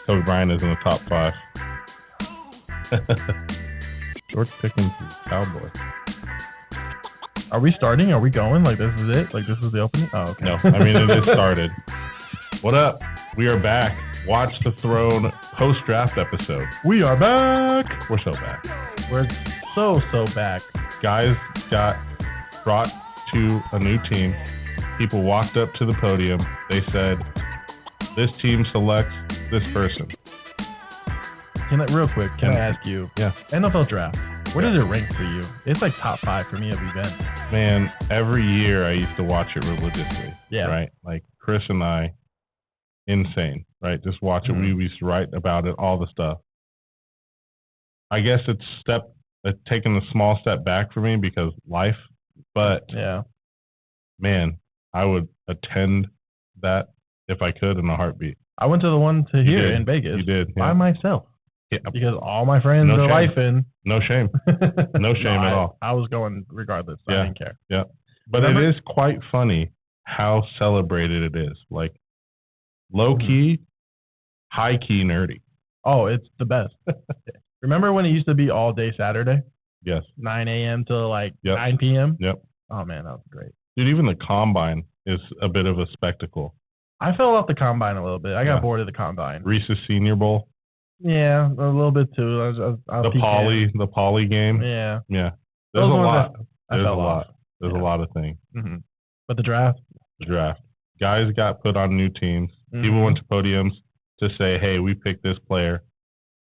Kobe Bryant is in the top 5. George Pickens is Cowboy. Are we starting? Are we going? Like, this is it? Like, this is the opening? Oh, okay. No, I mean, it is started. What up? We are back. Watch the Throne post-draft episode. We are back. We're so back. We're so back. Guys got brought to a new team. People walked up to the podium. They said, this team selects this person. Real quick, can I ask you? Yeah. NFL draft. Where does it rank for you? It's like top 5 for me of events. Man, every year I used to watch it religiously. Yeah. Right? Like Chris and I, insane, right? Just watch it. We used to write about it, all the stuff. I guess it's taken a small step back for me because life, but yeah, man, I would attend that if I could in a heartbeat. I went to the one here in Vegas. You did. By myself. Yeah. Because all my friends are lifing. No shame. No shame at all. I was going regardless. Yeah. I didn't care. Yeah. But it is quite funny how celebrated it is. Like low key, high key nerdy. Oh, it's the best. Remember when it used to be all day Saturday? Yes. 9 a.m. to like 9 p.m.? Yep. Oh, man, that was great. Dude, even the combine is a bit of a spectacle. I fell off the combine a little bit. I got bored of the combine. Reese's Senior Bowl. Yeah, a little bit too. The poly game. Yeah. Yeah. There's a lot. There's a lot of things. Mm-hmm. But the draft? The draft. Guys got put on new teams. Mm-hmm. People went to podiums to say, hey, we picked this player.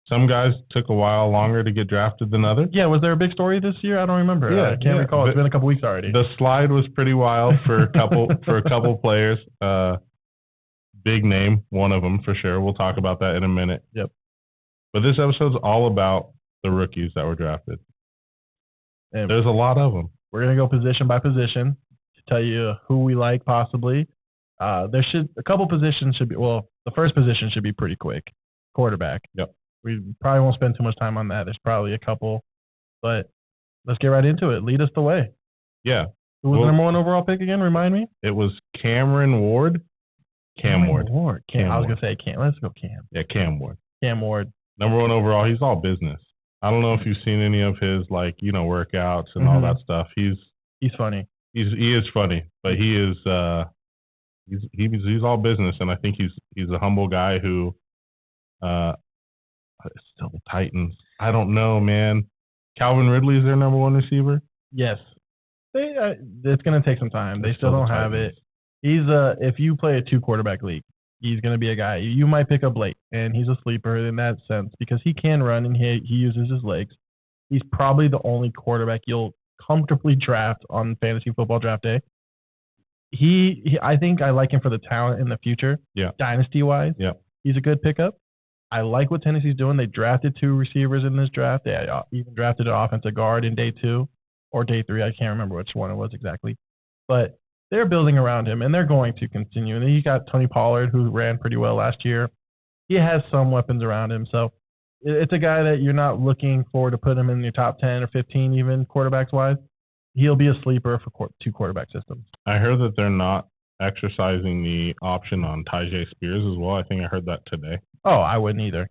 Some guys took a while longer to get drafted than others. Yeah, was there a big story this year? I don't remember. Yeah, I can't recall. It's been a couple weeks already. The slide was pretty wild for a couple players. Big name, one of them for sure. We'll talk about that in a minute. Yep. But this episode's all about the rookies that were drafted. And there's a lot of them. We're gonna go position by position to tell you who we like possibly. A couple positions should be. Well, the first position should be pretty quick. Quarterback. Yep. We probably won't spend too much time on that. There's probably a couple, but let's get right into it. Lead us the way. Yeah. Who was the number 1 overall pick again? Remind me. It was Cameron Ward. Cam Ward. I was going to say Cam. Let's go Cam. Yeah, Cam Ward. Cam Ward. Number 1 overall. He's all business. I don't know if you've seen any of his, workouts and all that stuff. He's funny. He is funny, but he is he's all business, and I think he's a humble guy who still the Titans. I don't know, man. Calvin Ridley is their number 1 receiver? Yes. It's going to take some time. They still don't have it. He's if you play a 2-quarterback league, he's going to be a guy you might pick up late, and he's a sleeper in that sense because he can run and he uses his legs. He's probably the only quarterback you'll comfortably draft on fantasy football draft day. I think I like him for the talent in the future. Yeah. Dynasty-wise. Yeah. He's a good pickup. I like what Tennessee's doing. They drafted 2 receivers in this draft. They even drafted an offensive guard in day 2 or day 3. I can't remember which one it was exactly. But they're building around him, and they're going to continue. And then you got Tony Pollard, who ran pretty well last year. He has some weapons around him. So it's a guy that you're not looking for to put him in your top 10 or 15 even quarterbacks-wise. He'll be a sleeper for 2 quarterback systems. I heard that they're not exercising the option on Tyjae Spears as well. I think I heard that today. Oh, I wouldn't either.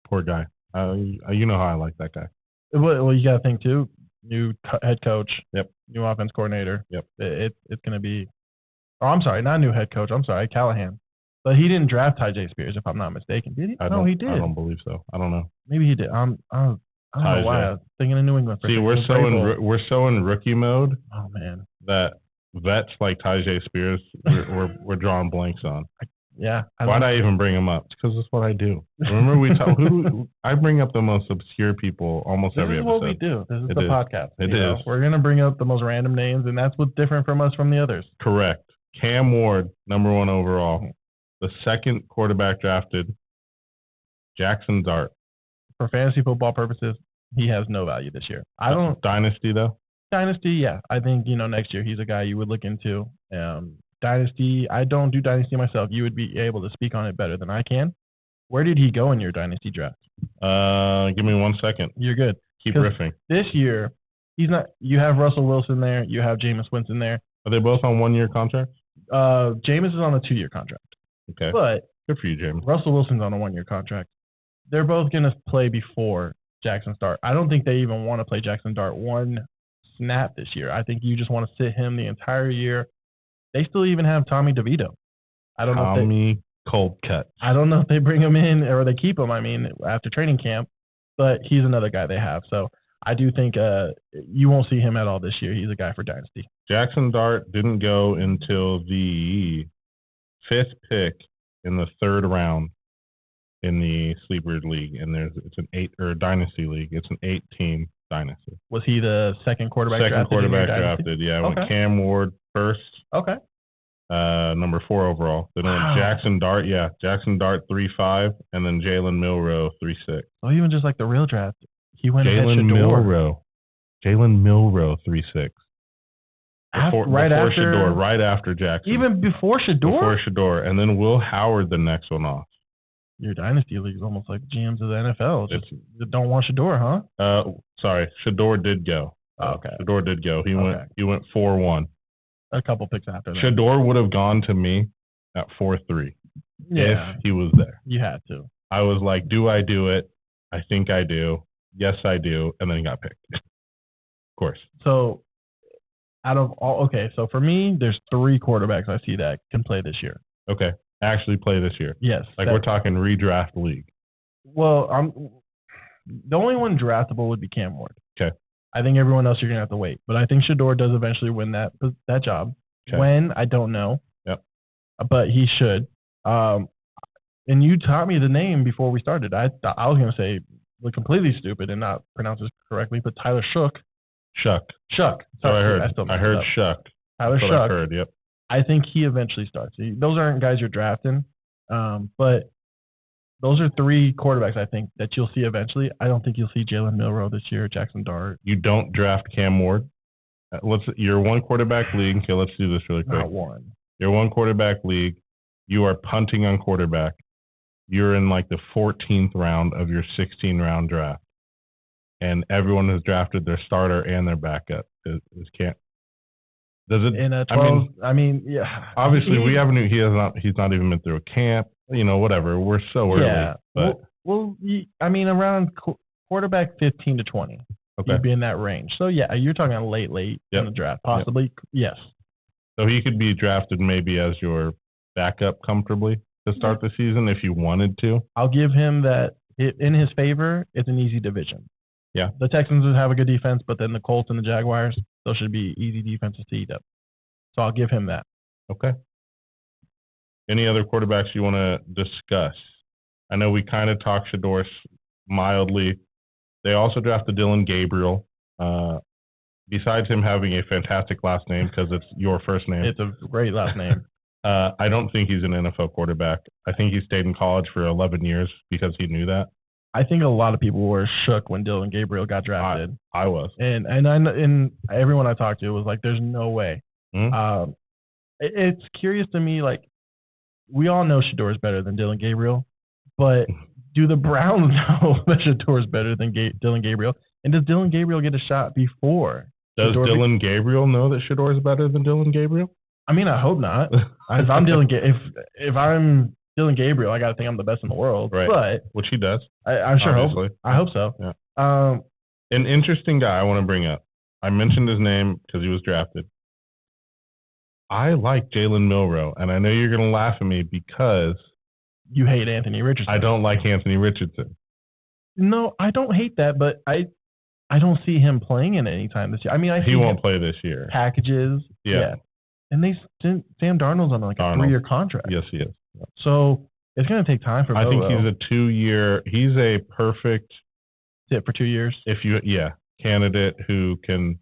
Poor guy. You know how I like that guy. Well, you got to think too. New head coach. Yep. New offense coordinator. Yep. It's going to be. Oh, I'm sorry, not new head coach. I'm sorry, Callahan. But he didn't draft Tyjae Spears, if I'm not mistaken. Did he? No, he did. I don't believe so. I don't know. Maybe he did. I don't know why. I was thinking of New England. See, we're so in rookie mode. Oh man. That vets like Tyjae Spears, we're drawing blanks on. Yeah. Why'd I even bring him up? It's because that's what I do. Remember I bring up the most obscure people almost every episode. This is what we do. This is the podcast. It is. We're going to bring up the most random names, and that's what's different from us from the others. Correct. Cam Ward, number 1 overall. The 2nd quarterback drafted, Jackson Dart. For fantasy football purposes, he has no value this year. Dynasty, though? Dynasty, yeah. I think, next year he's a guy you would look into. Dynasty, I don't do Dynasty myself. You would be able to speak on it better than I can. Where did he go in your Dynasty draft? Give me 1 second. You're good. Keep riffing. This year, he's not. You have Russell Wilson there. You have Jameis Winston there. Are they both on 1-year contracts? Jameis is on a 2-year contract. Okay. But Good for you, James. Russell Wilson's on a 1-year contract. They're both going to play before Jackson Dart. I don't think they even want to play Jackson Dart one snap this year. I think you just want to sit him the entire year. They still even have Tommy DeVito. Tommy cold cut. I don't know if they bring him in or they keep him, after training camp, but he's another guy they have. So I do think you won't see him at all this year. He's a guy for Dynasty. Jackson Dart didn't go until the 5th pick in the 3rd round in the Sleeper League, and it's an 8 or Dynasty League. It's an 8-team Dynasty. Was he the second quarterback drafted? Second quarterback drafted, yeah. Okay. Went Cam Ward first. Okay. Number 4 overall. Then went Jackson Dart, Jackson Dart 3-5, and then Jalen Milroe 3-6. Oh, even just like the real draft, he went Jalen Milroe 3-6. Right after Jackson. Even before Shador? Before Shador. And then Will Howard the next one off. Your Dynasty League is almost like the GMs of the NFL. Just don't want Shador, huh? Sorry. Shador did go. Okay. Shador did go. He went 4-1. A couple picks after that. Shador would have gone to me at 4-3 if he was there. You had to. I was like, do I do it? I think I do. Yes, I do. And then he got picked. Of course. So so for me, there's 3 quarterbacks I see that can play this year. Okay. Actually play this year. Yes. We're talking redraft league. Well, the only one draftable would be Cam Ward. Okay. I think everyone else you're going to have to wait. But I think Shador does eventually win that job. Okay. When, I don't know. Yep. But he should. And you taught me the name before we started. I was going to say, completely stupid and not pronounce it correctly, but Tyler Shough. Shuck. Sorry, I heard Shuck. Tyler Shough. I heard, yep. I think he eventually starts. Those aren't guys you're drafting, but those are 3 quarterbacks I think that you'll see eventually. I don't think you'll see Jalen Milroe this year, Jackson Dart. You don't draft Cam Ward? You're 1 quarterback league. Okay, let's do this really quick. Not one. You're 1 quarterback league. You are punting on quarterback. You're in like the 14th round of your 16-round draft. And everyone has drafted their starter and their backup. Is Cam. Does it? In a 12, yeah. Obviously, we haven't. He's not even been through a camp. Whatever. We're so early. Yeah. But around quarterback 15 to 20. Okay. You'd be in that range. So yeah, you're talking late in the draft, possibly. Yep. Yes. So he could be drafted maybe as your backup comfortably to start the season if you wanted to. I'll give him that. In his favor, it's an easy division. Yeah. The Texans would have a good defense, but then the Colts and the Jaguars, those should be easy defenses to eat up. So I'll give him that. Okay. Any other quarterbacks you want to discuss? I know we kind of talked Shador mildly. They also drafted Dylan Gabriel. Besides him having a fantastic last name because it's your first name. It's a great last name. I don't think he's an NFL quarterback. I think he stayed in college for 11 years because he knew that. I think a lot of people were shook when Dylan Gabriel got drafted. I was. And everyone I talked to was like, there's no way. Mm-hmm. It's curious to me, like, we all know Shador is better than Dylan Gabriel, but do the Browns know that Shador is better than Dylan Gabriel? And does Dylan Gabriel get a shot before? Does Dylan Gabriel know that Shador is better than Dylan Gabriel? I hope not. If I'm Dylan Gabriel, I got to think I'm the best in the world. Right. But which he does. I hope so. Yeah. An interesting guy I want to bring up. I mentioned his name because he was drafted. I like Jalen Milroe, and I know you're going to laugh at me because you hate Anthony Richardson. I don't like Anthony Richardson. No, I don't hate that, but I don't see him playing in any time this year. He won't play this year. Packages. Yeah. And Sam Darnold's on like a 3-year contract. Yes, he is. Yeah. So it's going to take time for Milroe. I think he's a 2-year. He's a perfect fit for 2 years. Candidate who can.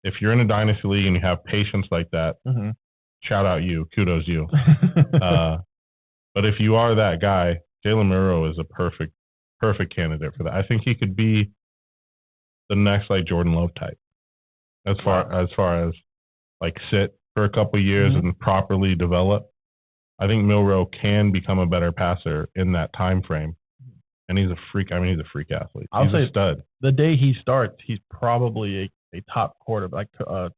If you're in a dynasty league and you have patience like that, mm-hmm. Shout out you, kudos you. But if you are that guy, Jalen Milroe is a perfect candidate for that. I think he could be the next like Jordan Love type, as far as like sit for a couple of years mm-hmm. and properly develop. I think Milroe can become a better passer in that time frame. And he's a freak. He's a freak athlete. He's a stud. The day he starts, he's probably a top quarterback,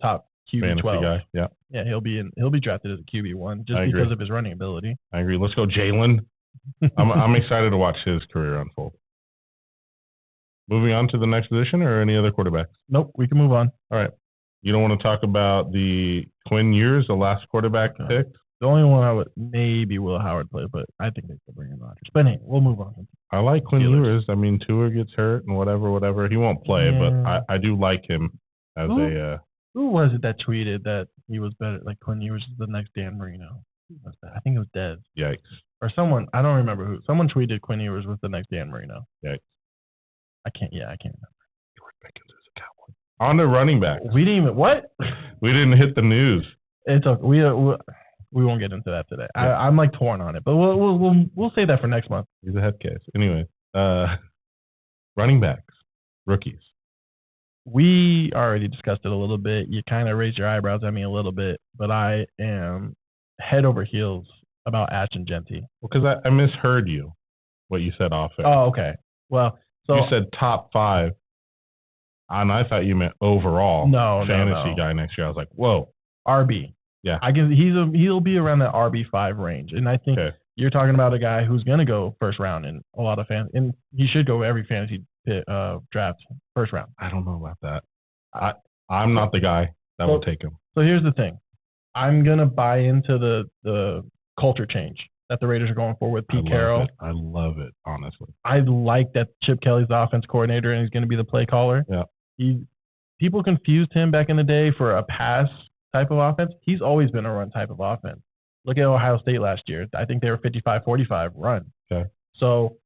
top QB12 fantasy guy. Yeah. Yeah, he'll be drafted as a QB1 just because of his running ability. I agree. Let's go, Jalen. I'm excited to watch his career unfold. Moving on to the next position, or any other quarterbacks? Nope, we can move on. All right. You don't want to talk about the Quinn Ewers, the last quarterback picked? The only one I would maybe Will Howard play, but I think they could bring in Rodgers. But hey, we'll move on. I like Quinn Ewers. I mean, Tua gets hurt and whatever. He won't play, but I do like him as a. Who was it that tweeted that he was better? Like Quinn Ewers is the next Dan Marino. Who was that? I think it was Dez. Yikes. Or someone. I don't remember who. Someone tweeted Quinn Ewers was the next Dan Marino. Yikes. I can't remember. George Pickens is a Cowboy. On to running back. We didn't even what? We didn't hit the news. It's okay. We won't get into that today. Yeah. I'm like torn on it, but we'll save that for next month. He's a head case. Anyway, running backs, rookies. We already discussed it a little bit. You kind of raised your eyebrows at me a little bit, but I am head over heels about Ashton Jeanty. Well, because I misheard you, what you said off air. Oh, okay. Well, so you said top 5, and I thought you meant overall fantasy guy next year. I was like, whoa. RB. Yeah. He'll be around that RB5 range, and I think you're talking about a guy who's going to go first round in a lot of and he should go every fantasy draft first round. I don't know about that. I'm not the guy that will take him. So here's the thing. I'm going to buy into the culture change that the Raiders are going for with Pete Carroll. I love it, honestly. I like that Chip Kelly's the offense coordinator and he's going to be the play caller. Yeah. People confused him back in the day for a pass type of offense. He's always been a run type of offense. Look at Ohio State last year. I think they were 55-45 run. Okay. So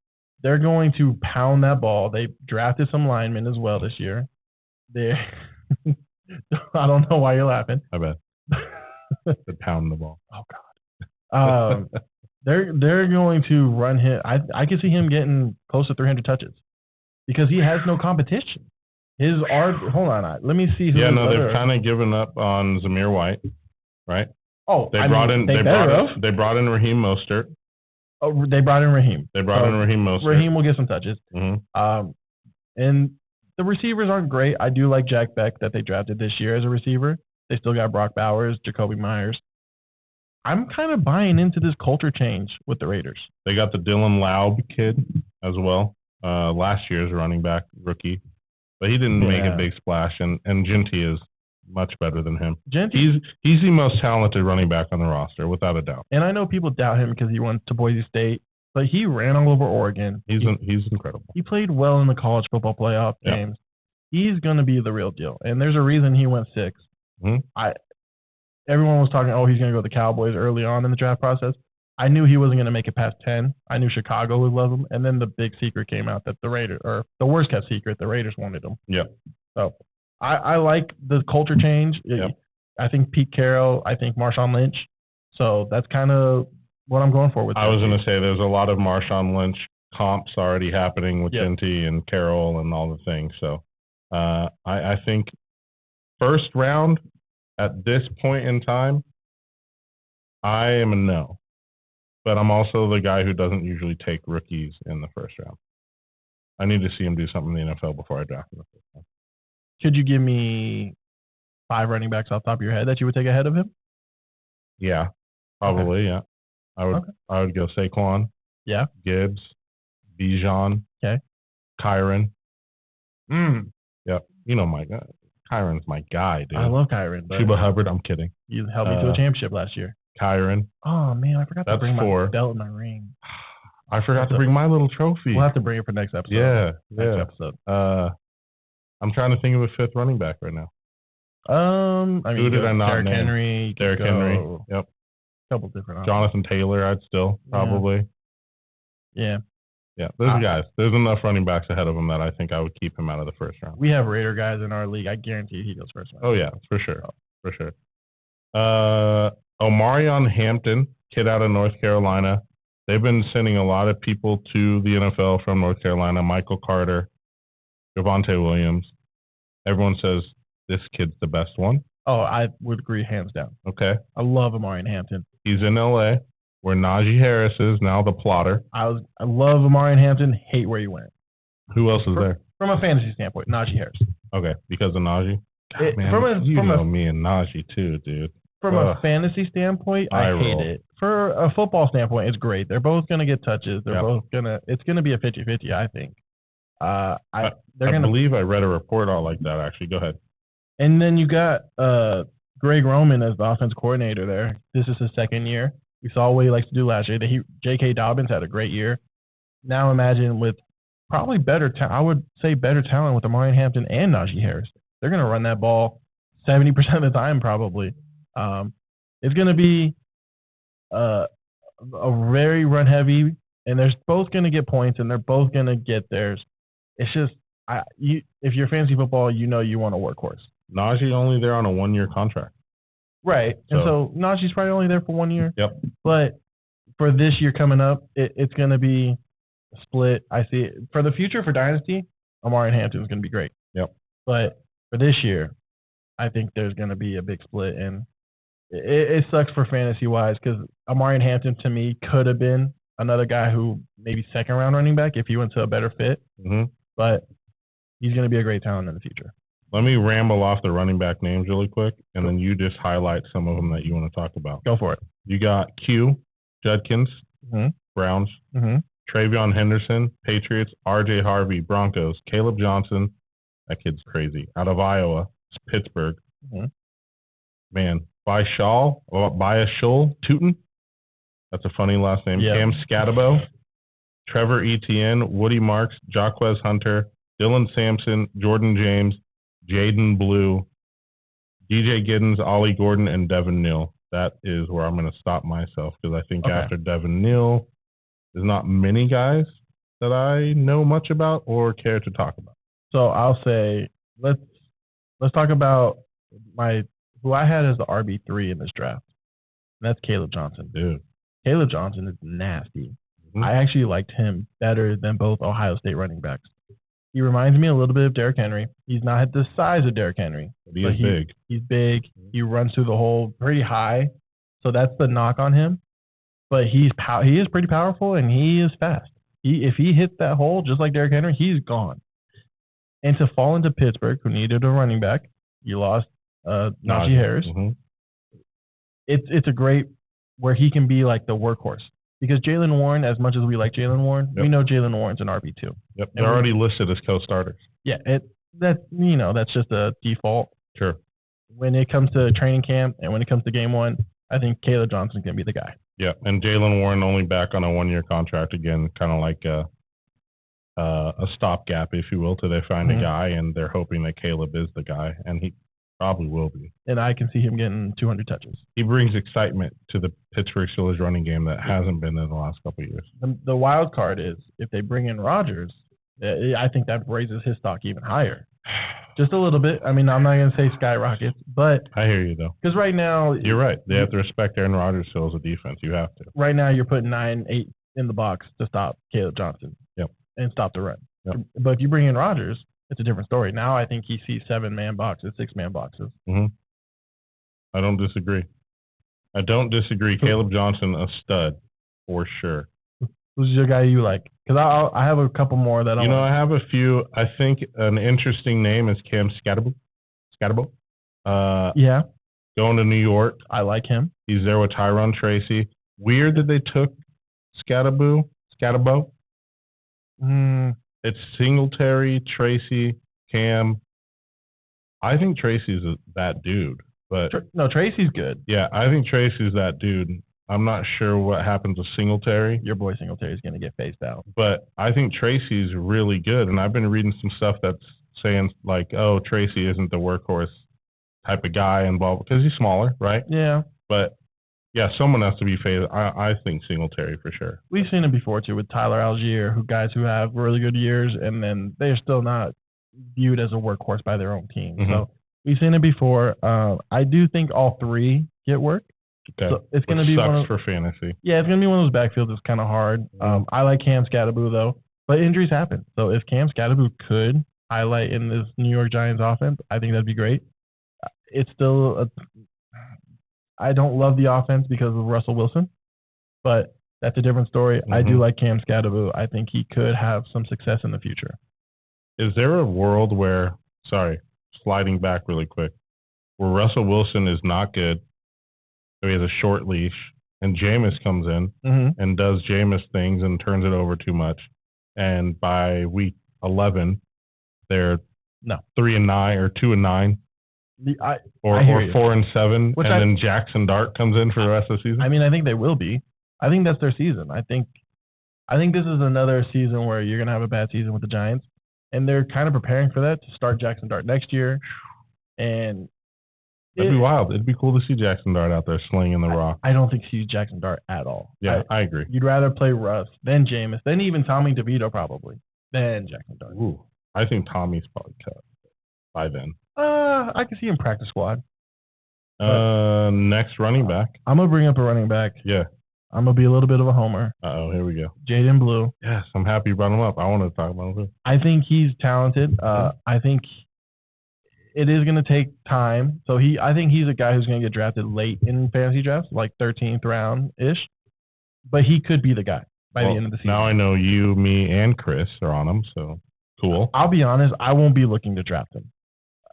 they're going to pound that ball. They drafted some linemen as well this year. I don't know why you're laughing. I bet. They pound the ball. Oh God. They're going to run him. I can see him getting close to 300 touches because he has no competition. Hold on. Let me see who. Yeah, no, they've kind of given up on Zamir White, right? Oh, they brought in Raheem Mostert. Oh, they brought in Raheem. Raheem Mostert. Raheem will get some touches. Mm-hmm. And the receivers aren't great. I do like Jack Beck that they drafted this year as a receiver. They still got Brock Bowers, Jacoby Myers. I'm kind of buying into this culture change with the Raiders. They got the Dylan Laub kid as well. Last year's running back rookie. But he didn't make a big splash, and Jeanty is much better than him. He's the most talented running back on the roster, without a doubt. And I know people doubt him because he went to Boise State, but he ran all over Oregon. He's incredible. He played well in the college football playoff games. He's going to be the real deal, and there's a reason he went 6. Mm-hmm. Everyone was talking, he's going to go to the Cowboys early on in the draft process. I knew he wasn't going to make it past 10. I knew Chicago would love him. And then the big secret came out that the Raiders, or the worst kept secret, the Raiders wanted him. Yeah. So I like the culture change. Yep. I think Pete Carroll, I think Marshawn Lynch. So that's kind of what I'm going for with I was going to say there's a lot of Marshawn Lynch comps already happening with Jeanty and Carroll and all the things. So I think first round at this point in time, I am a no. But I'm also the guy who doesn't usually take rookies in the first round. I need to see him do something in the NFL before I draft him the first round. Could you give me 5 running backs off the top of your head that you would take ahead of him? Yeah, probably. Okay. Yeah, I would go Saquon. Yeah. Gibbs, Bijan. Okay. Kyron. Yep. You know my guy. Kyron's my guy, dude. I love Kyron. Chuba Hubbard. I'm kidding. You helped me to a championship last year. Kyron. Oh, man, I forgot to bring my belt and my ring. I forgot to bring my little trophy. We'll have to bring it for next episode. Yeah. Next episode. I'm trying to think of a 5th running back right now. Who did I not name? Henry. Derrick Henry. Yep. A couple different options. Jonathan Taylor, I'd still probably. Yeah. Yeah, those guys. There's enough running backs ahead of him that I think I would keep him out of the first round. We have Raider guys in our league. I guarantee he goes first round. Oh, yeah, for sure. For sure. Omarion Hampton, kid out of North Carolina. They've been sending a lot of people to the NFL from North Carolina. Michael Carter, Javonte Williams. Everyone says this kid's the best one. Oh, I would agree hands down. Okay. I love Omarion Hampton. He's in L.A., where Najee Harris is, now the plotter. I love Omarion Hampton, hate where he went. Who else is there? From a fantasy standpoint, Najee Harris. Okay, because of Najee? God, man, you know me and Najee too, dude. from a fantasy standpoint, I hate it. For a football standpoint, it's great. I hate it. For a football standpoint, it's great. They're both going to get touches. They're both going to – it's going to be a 50-50, I think. I believe I read a report out like that, actually. Go ahead. And then you got Greg Roman as the offense coordinator there. This is his second year. We saw what he likes to do last year. J.K. Dobbins had a great year. Now imagine with probably better – I would say better talent with Amari Hampton and Najee Harris. They're going to run that ball 70% of the time probably. It's going to be a very run heavy, and they're both going to get points, and they're both going to get theirs. It's just, if you're fantasy football, you know you want a workhorse. Najee only there on a 1-year contract. Right. And so Najee's probably only there for 1 year. Yep. But for this year coming up, it's going to be split. I see it. For the future for Dynasty, Amari Hampton is going to be great. Yep. But for this year, I think there's going to be a big split, and it sucks for fantasy-wise because Amari Hampton, to me, could have been another guy who maybe second-round running back if he went to a better fit. Mm-hmm. But he's going to be a great talent in the future. Let me ramble off the running back names really quick, and then you just highlight some of them that you want to talk about. Go for it. You got Q, Judkins, Browns, Travion Henderson, Patriots, R.J. Harvey, Broncos, Caleb Johnson, that kid's crazy, out of Iowa, Pittsburgh. Man, Byashul Tootin. That's a funny last name. Yep. Cam Scatabo, Trevor Etienne, Woody Marks, Jaquez Hunter, Dylan Sampson, Jordan James, Jaden Blue, DJ Giddens, Ollie Gordon, and Devin Neal. That is where I'm going to stop myself because I think after Devin Neal, there's not many guys that I know much about or care to talk about. So I'll say let's talk about who I had as the RB3 in this draft. And that's Caleb Johnson. Dude. Caleb Johnson is nasty. Mm-hmm. I actually liked him better than both Ohio State running backs. He reminds me a little bit of Derrick Henry. He's not at the size of Derrick Henry. But he's big. He's big. He runs through the hole pretty high. So that's the knock on him. But he is pretty powerful, and he is fast. If he hits that hole, just like Derrick Henry, he's gone. And to fall into Pittsburgh, who needed a running back, you lost Najee Harris. Mm-hmm. It's a great where he can be like the workhorse. Because Jaylen Warren, as much as we like Jaylen Warren, we know Jaylen Warren's an RB2. Yep, they're already listed as co-starters. Yeah, that's just a default. Sure. When it comes to training camp and when it comes to game one, I think Caleb Johnson's going to be the guy. Yeah, and Jaylen Warren only back on a 1-year contract again, kind of like a stopgap, if you will, till they find a guy, and they're hoping that Caleb is the guy, and he probably will be. And I can see him getting 200 touches. He brings excitement to the Pittsburgh Steelers running game that hasn't been in the last couple of years. The wild card is if they bring in Rodgers, I think that raises his stock even higher. Just a little bit. I mean, I'm not going to say skyrockets, but I hear you though. Because right now, you're right. They have to respect Aaron Rodgers still as a defense. You have to. Right now, you're putting 9-8 in the box to stop Caleb Johnson. Yep. And stop the run. Yep. But if you bring in Rodgers, it's a different story. Now I think he sees 7-man boxes, 6-man boxes. Mm-hmm. I don't disagree. Caleb Johnson, a stud for sure. Who's your guy you like? Because I have a couple more that I have a few. I think an interesting name is Cam Scatabo. Yeah. Going to New York. I like him. He's there with Tyrone Tracy. Weird that they took Scatabo. It's Singletary, Tracy, Cam. I think Tracy's that dude. But no, Tracy's good. Yeah, I think Tracy's that dude. I'm not sure what happens with Singletary. Your boy Singletary is going to get phased out. But I think Tracy's really good. And I've been reading some stuff that's saying like, oh, Tracy isn't the workhorse type of guy involved because he's smaller, right? Yeah. But yeah, someone has to be phased. I think Singletary for sure. We've seen it before too with Tyler Algier, guys who have really good years and then they're still not viewed as a workhorse by their own team. Mm-hmm. So we've seen it before. I do think all three get work. Okay. So it's going to be sucks for fantasy. Yeah, it's going to be one of those backfields that's kind of hard. I like Cam Scatabo though, but injuries happen. So if Cam Scatabo could highlight in this New York Giants offense, I think that'd be great. It's still I don't love the offense because of Russell Wilson, but that's a different story. Mm-hmm. I do like Cam Scatabo. I think he could have some success in the future. Is there a world where, sliding back really quick, where Russell Wilson is not good, So he has a short leash, and Jameis comes in and does Jameis things and turns it over too much. And by week 11, they're 3-9 or 2-9. Or 4-7, and then Jackson Dart comes in for the rest of the season. I mean, I think they will be. I think that's their season. I think this is another season where you're gonna have a bad season with the Giants, and they're kind of preparing for that to start Jackson Dart next year. And that'd be wild. It'd be cool to see Jackson Dart out there slinging the rock. I don't think he's Jackson Dart at all. Yeah, I agree. You'd rather play Russ, then Jameis, then even Tommy DeVito probably, then Jackson Dart. Ooh, I think Tommy's probably cut by then. I can see him practice squad. Next running back. I'm going to bring up a running back. Yeah. I'm going to be a little bit of a homer. Here we go. Jaden Blue. Yes, I'm happy you brought him up. I wanted to talk about him too. I think he's talented. I think it is going to take time. So I think he's a guy who's going to get drafted late in fantasy drafts, like 13th round-ish. But he could be the guy by the end of the season. Now I know you, me, and Chris are on him, so cool. I'll be honest, I won't be looking to draft him.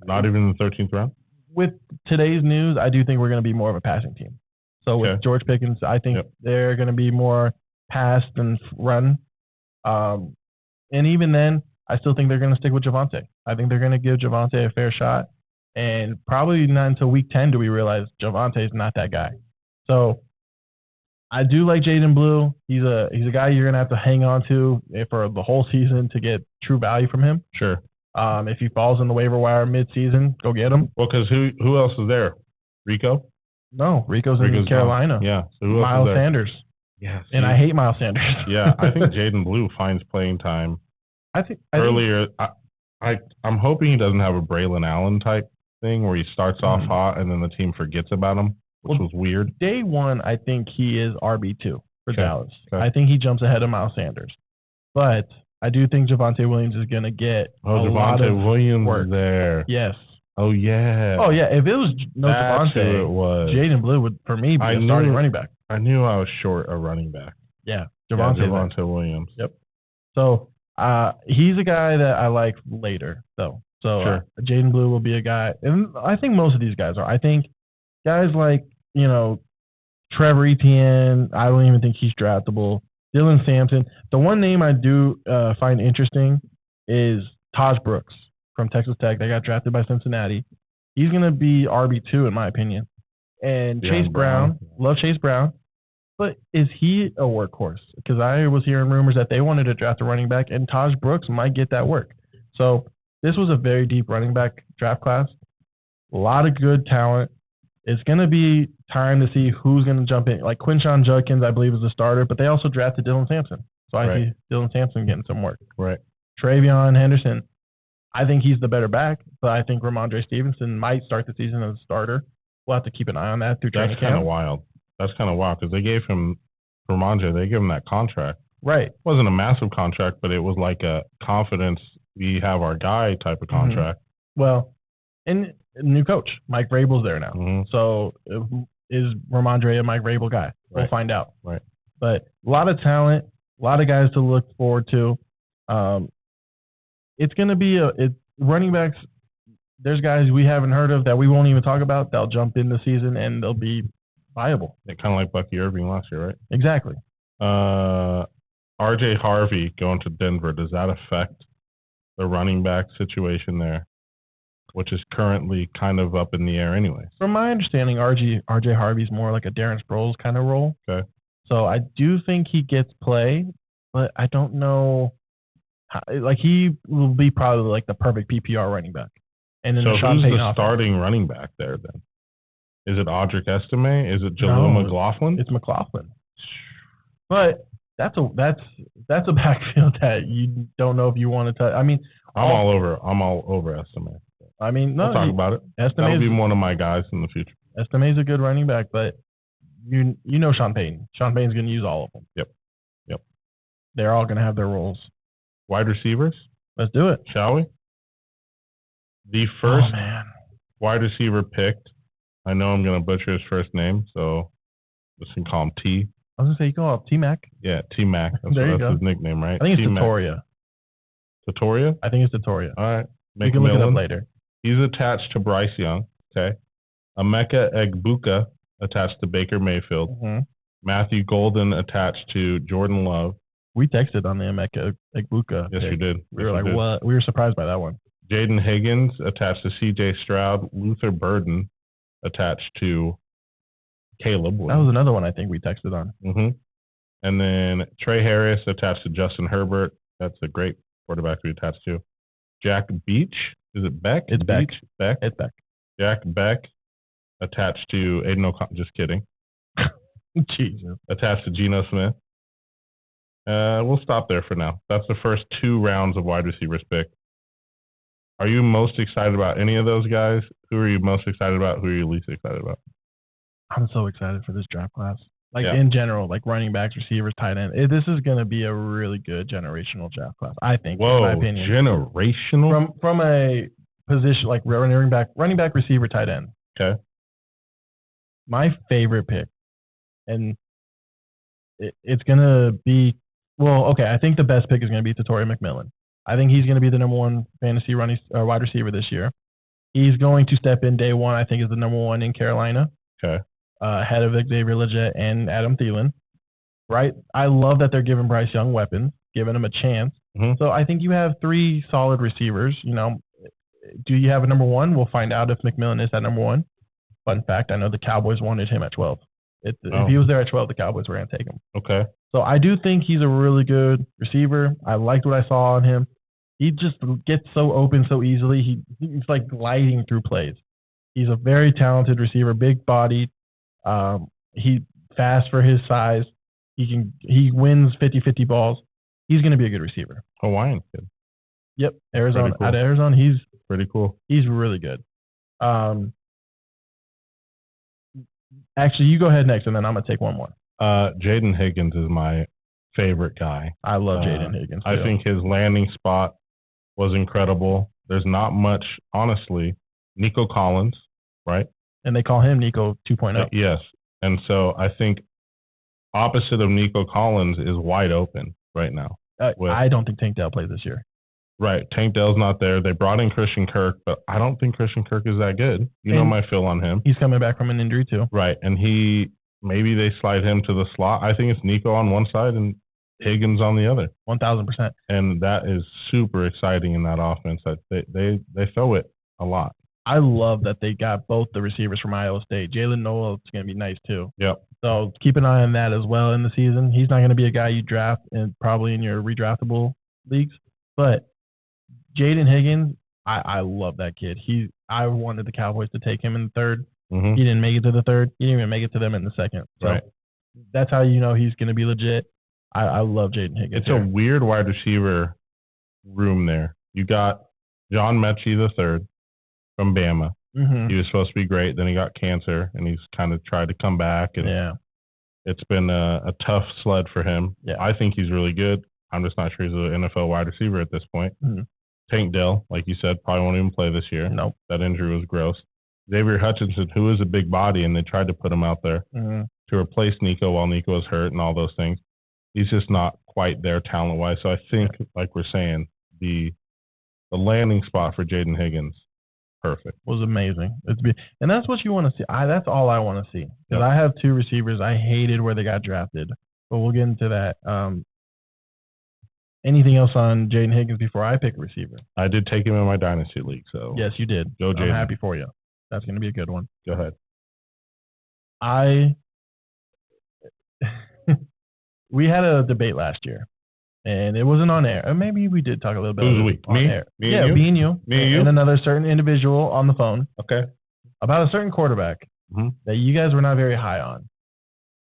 Not even in the 13th round? With today's news, I do think we're going to be more of a passing team. So with George Pickens, I think they're going to be more pass than run. And even then, I still think they're going to stick with Javonte. I think they're going to give Javonte a fair shot. And probably not until week 10 do we realize Javonte is not that guy. So I do like Jaden Blue. He's a guy you're going to have to hang on to for the whole season to get true value from him. Sure. If he falls in the waiver wire mid-season, go get him. Well, because who else is there? Rico? No, Rico's in Carolina. Yeah. So who else Miles is there? Sanders. Yeah. And I hate Miles Sanders. Yeah, I think Jaden Blue finds playing time. I think I'm hoping he doesn't have a Braylon Allen type thing where he starts off hot and then the team forgets about him, which was weird. Day one, I think he is RB2 for Dallas. Okay. I think he jumps ahead of Miles Sanders. But I do think Javonte Williams is going to get a lot of Williams work. There. Yes. Oh, yeah. Oh, yeah. If it was no Javonte, Jaden Blue would, for me, be a starting running back. I knew I was short a running back. Yeah. Javonte Williams. Yep. So he's a guy that I like later, though. So Jaden Blue will be a guy. And I think most of these guys are. I think guys like, Trevor Etienne, I don't even think he's draftable. Dylan Sampson. The one name I do find interesting is Taj Brooks from Texas Tech. They got drafted by Cincinnati. He's going to be RB2 in my opinion. And Chase Brown. Love Chase Brown. But is he a workhorse? Because I was hearing rumors that they wanted to draft a running back, and Taj Brooks might get that work. So this was a very deep running back draft class. A lot of good talent. It's going to be time to see who's going to jump in. Like Quinshon Judkins, I believe, is a starter, but they also drafted Dylan Sampson. So I see Dylan Sampson getting some work. Right. Travion Henderson, I think he's the better back, but I think Ramondre Stevenson might start the season as a starter. We'll have to keep an eye on that through training camp. That's kind of wild. That's kind of wild because they gave him Ramondre. They gave him that contract. Right. It wasn't a massive contract, but it was like a confidence, we have our guy type of contract. Well, and new coach, Mike Vrabel's there now. So is Ramondre a Mike Vrabel guy? We'll find out. Right. But a lot of talent, a lot of guys to look forward to. It's going to be running backs. There's guys we haven't heard of that we won't even talk about. They'll jump in the season and they'll be viable. Yeah, kind of like Bucky Irving last year, right? Exactly. R.J. Harvey going to Denver. Does that affect the running back situation there, which is currently kind of up in the air anyway? From my understanding, R.J. Harvey's more like a Darren Sproles kind of role. Okay. So I do think he gets play, but I don't know. He will be probably like the perfect PPR running back. And then so who's the starting running back there then? Is it Audric Estime? Is it Jaleel McLaughlin? It's McLaughlin. But that's a backfield that you don't know if you want to touch. I mean, I'm all over Estime. I mean, no, we'll talk about it. That'll be one of my guys in the future. Estime's a good running back, but you know Sean Payton. Sean Payton's going to use all of them. Yep. They're all going to have their roles. Wide receivers? Let's do it. Shall we? The first wide receiver picked, I know I'm going to butcher his first name, so just can call him T. I was going to say, you call him T-Mac? Yeah, T-Mac. That's his nickname, right? I think it's Tatoria. Tatoria? I think it's Tatoria. All right. You can look it up later. He's attached to Bryce Young. Okay. Emeka Egbuka attached to Baker Mayfield. Mm-hmm. Matthew Golden attached to Jordan Love. We texted on the Emeka Egbuka. Yes, we did. We were like, what? We were surprised by that one. Jaden Higgins attached to C.J. Stroud. Luther Burden attached to Caleb Williams. That was another one I think we texted on. Mm-hmm. And then Trey Harris attached to Justin Herbert. That's a great quarterback we attached to. Jack Beach. Is it Beck? It's Beck. Beck. It's Beck. Jack Beck attached to Aiden O'Connell. Just kidding. Jesus. Attached to Geno Smith. We'll stop there for now. That's the first 2 rounds of wide receivers picked. Are you most excited about any of those guys? Who are you most excited about? Who are you least excited about? I'm so excited for this draft class. In general, running backs, receivers, tight end. This is going to be a really good generational draft class, I think, in my opinion. Generational? From a position like running back, receiver, tight end. Okay. My favorite pick, and it's going to be, I think the best pick is going to be Tatori McMillan. I think he's going to be the number 1 fantasy wide receiver this year. He's going to step in day 1, I think, is the number 1 in Carolina. Okay. Ahead of Xavier Legette and Adam Thielen. Right? I love that they're giving Bryce Young weapons, giving him a chance. Mm-hmm. So I think you have 3 solid receivers. Do you have a number 1? We'll find out if McMillan is that number 1. Fun fact, I know the Cowboys wanted him at 12. If he was there at 12, the Cowboys were going to take him. Okay. So I do think he's a really good receiver. I liked what I saw on him. He just gets so open so easily. He's like gliding through plays. He's a very talented receiver, big bodied. He fast for his size. He wins 50-50 balls. He's going to be a good receiver. Hawaiian kid. Yep. Arizona. Cool. Out of Arizona, he's pretty cool. He's really good. Actually, you go ahead next, and then I'm going to take one more. Jaden Higgins is my favorite guy. I love Jaden Higgins, too. I think his landing spot was incredible. There's not much, honestly. Nico Collins, right? And they call him Nico 2.0. Yes. And so I think opposite of Nico Collins is wide open right now. I don't think Tank Dell plays this year. Right. Tank Dell's not there. They brought in Christian Kirk, but I don't think Christian Kirk is that good. You know my feel on him. He's coming back from an injury, too. Right. And maybe they slide him to the slot. I think it's Nico on one side and Higgins on the other. 1,000%. And that is super exciting in that offense. They throw it a lot. I love that they got both the receivers from Iowa State. Jalen Noel is going to be nice, too. Yep. So keep an eye on that as well in the season. He's not going to be a guy you draft probably in your redraftable leagues. But Jaden Higgins, I love that kid. I wanted the Cowboys to take him in the 3rd. Mm-hmm. He didn't make it to the 3rd. He didn't even make it to them in the 2nd. So right. That's how you know he's going to be legit. I love Jaden Higgins. It's a weird wide receiver room there. You got John Mechie III from Bama. Mm-hmm. He was supposed to be great. Then he got cancer, and he's kind of tried to come back. And it's been a tough sled for him. Yeah. I think he's really good. I'm just not sure he's an NFL wide receiver at this point. Mm-hmm. Tank Dell, like you said, probably won't even play this year. Nope. That injury was gross. Xavier Hutchinson, who is a big body, and they tried to put him out there to replace Nico while Nico was hurt and all those things. He's just not quite there talent-wise. So I think, like we're saying, the landing spot for Jaden Higgins, perfect. Was amazing. And that's what you want to see. That's all I want to see. Because I have 2 receivers. I hated where they got drafted. But we'll get into that. Anything else on Jaden Higgins before I pick a receiver? I did take him in my Dynasty League. So yes, you did. Go Jaden. I'm happy for you. That's going to be a good one. Go ahead. We had a debate last year, and it wasn't on air. Or maybe we did talk a little bit on air. Me and you? Me and you. Me and you? And another certain individual on the phone. Okay. About a certain quarterback that you guys were not very high on.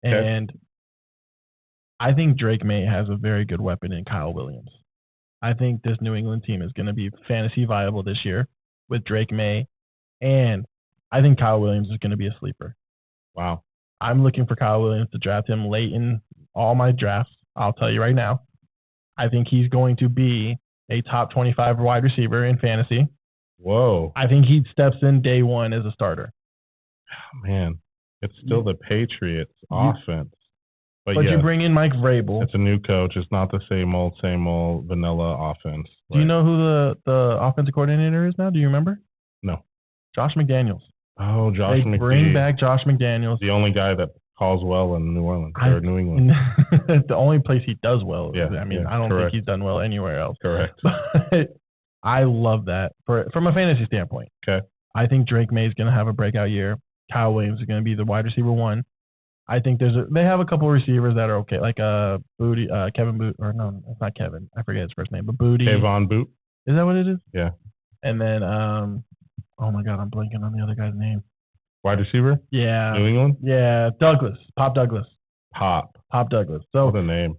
Okay. And I think Drake May has a very good weapon in Kyle Williams. I think this New England team is going to be fantasy viable this year with Drake May, and I think Kyle Williams is going to be a sleeper. Wow. I'm looking for Kyle Williams to draft him late in all my drafts. I'll tell you right now. I think he's going to be a top 25 wide receiver in fantasy. Whoa. I think he steps in day 1 as a starter. Man, it's still the Patriots offense. But you bring in Mike Vrabel. It's a new coach. It's not the same old vanilla offense. Do you know who the offensive coordinator is now? Do you remember? No. Josh McDaniels. Oh, Josh They McDaniels. bring back Josh McDaniels. The only guy that calls well in New Orleans or New England. The only place he does well. Yeah, I mean, yeah, I don't correct. think he's done well anywhere else. Correct. But I love that from a fantasy standpoint. Okay. I think Drake May is going to have a breakout year. Kyle Williams is going to be the wide receiver 1. I think they have a couple of receivers that are okay, like Booty, Kevin Boot, or no, it's not Kevin. I forget his first name, but Booty. Kayvon Boot. Is that what it is? Yeah. And then, oh my God, I'm blanking on the other guy's name. Wide receiver? Yeah. New England? Yeah, Douglas. Pop Douglas. Pop Douglas. So what a name.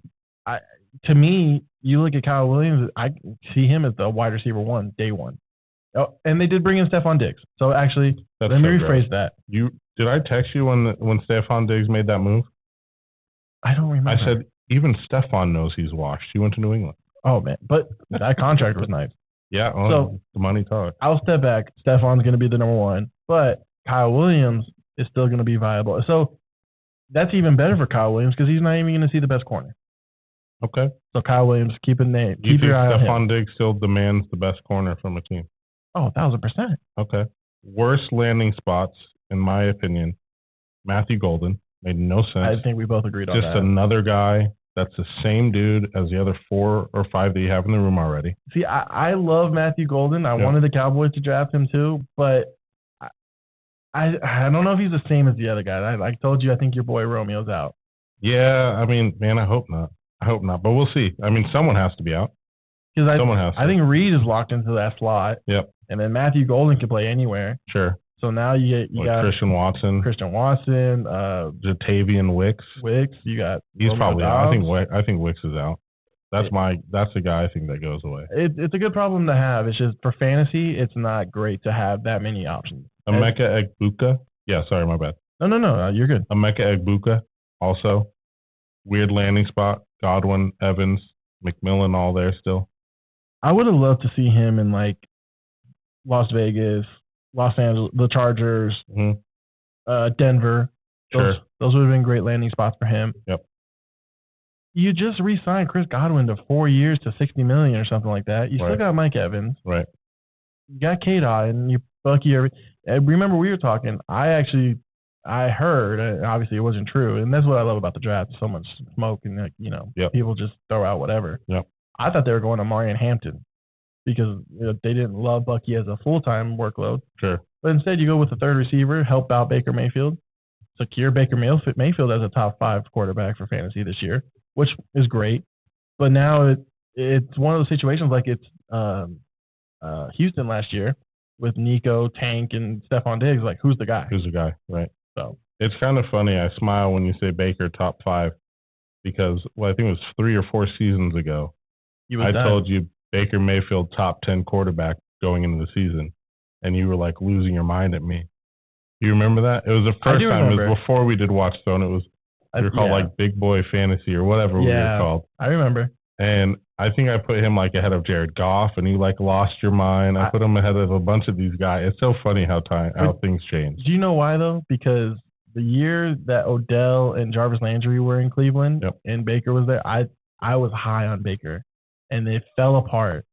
To me, you look at Kyle Williams, I see him as the wide receiver 1, day 1. Oh, and they did bring in Stephon Diggs. So actually, let me rephrase that. Did I text you when Stephon Diggs made that move? I don't remember. I said, even Stephon knows he's washed. He went to New England. Oh, man. But that contract was nice. Yeah. So the money talks. I'll step back. Stephon's going to be the number 1. But Kyle Williams is still going to be viable. So that's even better for Kyle Williams because he's not even going to see the best corner. Okay. So Kyle Williams, keep your eye on him. Stephon Diggs still demands the best corner from a team? Oh, 1,000%. Okay. Worst landing spots, in my opinion, Matthew Golden. Made no sense. I think we both agreed on that. Just another guy that's the same dude as the other 4 or 5 that you have in the room already. See, I love Matthew Golden. I wanted the Cowboys to draft him too, but I don't know if he's the same as the other guy. I told you, I think your boy Romeo's out. Yeah, I mean, man, I hope not. But we'll see. I mean, someone has to be out. Someone has to. I think Reed is locked into that slot. Yep. And then Matthew Golden can play anywhere. Sure. So now you got Christian Watson, Jatavian Wicks. You got he's Romeo probably Dobbs. out. I think Wicks is out. That's the guy I think that goes away. It's a good problem to have. It's just for fantasy, it's not great to have that many options. Emeka Egbuka. Yeah, sorry, my bad. No, you're good. Emeka Egbuka also. Weird landing spot. Godwin, Evans, McMillan, all there still. I would have loved to see him in like Las Vegas, Los Angeles, the Chargers, Denver. Those would have been great landing spots for him. Yep. You just re-signed Chris Godwin to 4 years to $60 million or something like that. You still got Mike Evans. Right. You got K-Dot and you Bucky. Remember we were talking. I heard, and obviously it wasn't true, and that's what I love about the draft. So much smoke and people just throw out whatever. Yep. I thought they were going to Marion Hampton because they didn't love Bucky as a full-time workload. Sure. But instead you go with the third receiver, help out Baker Mayfield, secure Baker Mayfield as a top 5 quarterback for fantasy this year, which is great. But now it's one of those situations like it's Houston last year with Nico, Tank, and Stephon Diggs. Like, who's the guy? Right. So it's kind of funny. I smile when you say Baker top 5 because, I think it was 3 or 4 seasons ago. Told you Baker Mayfield top 10 quarterback going into the season, and you were like losing your mind at me. Do you remember that? It was the first time. Remember. It was before we did Watch Zone. It was we were called like Big Boy Fantasy or whatever we were called. I remember. And I think I put him like ahead of Jared Goff, and you like lost your mind. I put him ahead of a bunch of these guys. It's so funny how things change. Do you know why though? Because the year that Odell and Jarvis Landry were in Cleveland and Baker was there, I was high on Baker, and they fell apart.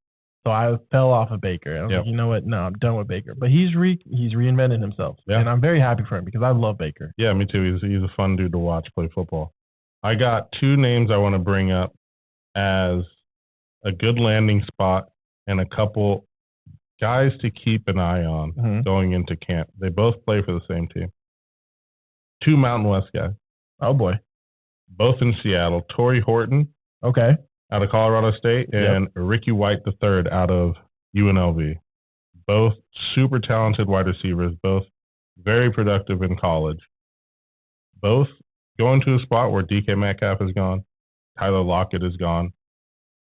So I fell off of Baker. I was like, you know what? No, I'm done with Baker. But he's reinvented himself, and I'm very happy for him because I love Baker. Yeah, me too. He's a fun dude to watch play football. I got 2 names I want to bring up as a good landing spot and a couple guys to keep an eye on going into camp. They both play for the same team. 2 Mountain West guys. Oh, boy. Both in Seattle. Torrey Horton. Okay. Out of Colorado State, and Ricky White III out of UNLV. Both super talented wide receivers, both very productive in college. Both going to a spot where DK Metcalf is gone, Tyler Lockett is gone.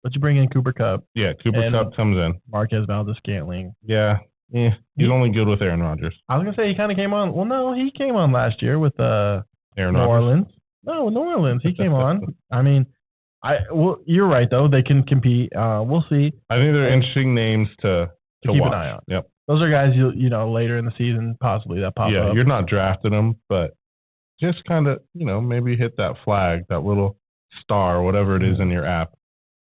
But you bring in Cooper Kupp. Yeah, Cooper Kupp comes in. Marquez Valdes-Scantling. Yeah, he's only good with Aaron Rodgers. I was going to say he kind of came on. Well, no, he came on last year with Aaron New Orleans. No, New Orleans. He came on. I mean, you're right, though. They can compete. We'll see. I think they're interesting names to keep watch. An eye on. Yep. Those are guys later in the season possibly that pop up. Yeah, you're not drafting them, but just kind of, maybe hit that flag, that little star, whatever it is in your app.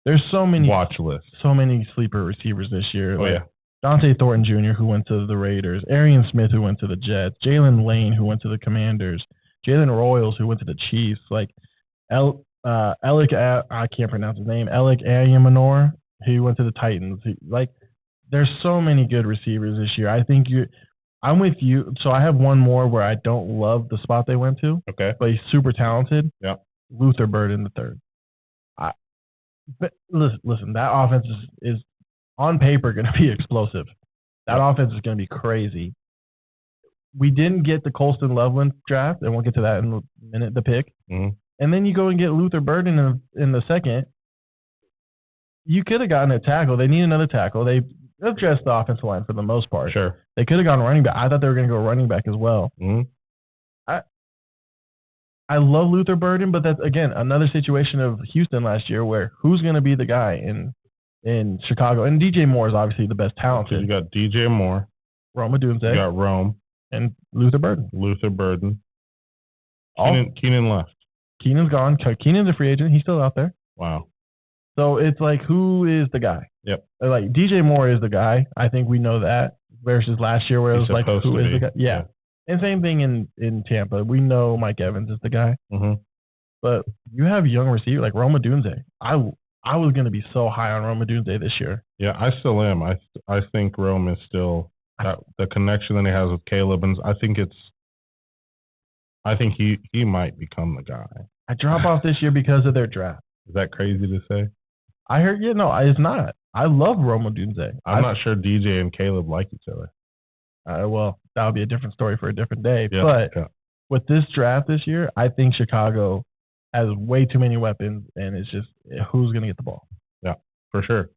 There's so many watch lists. So many sleeper receivers this year. Oh, yeah. Dante Thornton Jr., who went to the Raiders, Arian Smith, who went to the Jets, Jalen Lane, who went to the Commanders, Jalen Royals, who went to the Chiefs, like Alec, I can't pronounce his name, Alec Ayamanor, he went to the Titans. There's so many good receivers this year. I think I'm with you. So I have one more where I don't love the spot they went to. Okay. But he's super talented. Yeah. Luther Burden III. But listen, that offense is on paper going to be explosive. That offense is going to be crazy. We didn't get the Colston Loveland draft, and we'll get to that in a minute, the pick. Mm-hmm. And then you go and get Luther Burden in the second. You could have gotten a tackle. They need another tackle. They addressed the offensive line for the most part. Sure. They could have gone running back. I thought they were going to go running back as well. Mm-hmm. I love Luther Burden, but that's, again, another situation of Houston last year where who's going to be the guy in Chicago? And DJ Moore is obviously the best talented. You got DJ Moore. Rome Odunze. You got Rome. And Luther Burden. Keenan left. Keenan's gone. Keenan's a free agent. He's still out there. Wow. So it's like, who is the guy? Yep. Like, DJ Moore is the guy. I think we know that versus last year where it was like, who is the guy? Yeah. And same thing in Tampa. We know Mike Evans is the guy. Mm-hmm. But you have young receivers like Rome Odunze. I was going to be so high on Rome Odunze this year. Yeah, I still am. I think Rome is still the connection that he has with Caleb, and I think he might become the guy. I drop off this year because of their draft. Is that crazy to say? I heard, no, it's not. I love Rome Odunze. I'm not sure DJ and Caleb like each other. Well, that would be a different story for a different day. Yeah, but with this draft this year, I think Chicago has way too many weapons, and it's just who's going to get the ball. Yeah, for sure.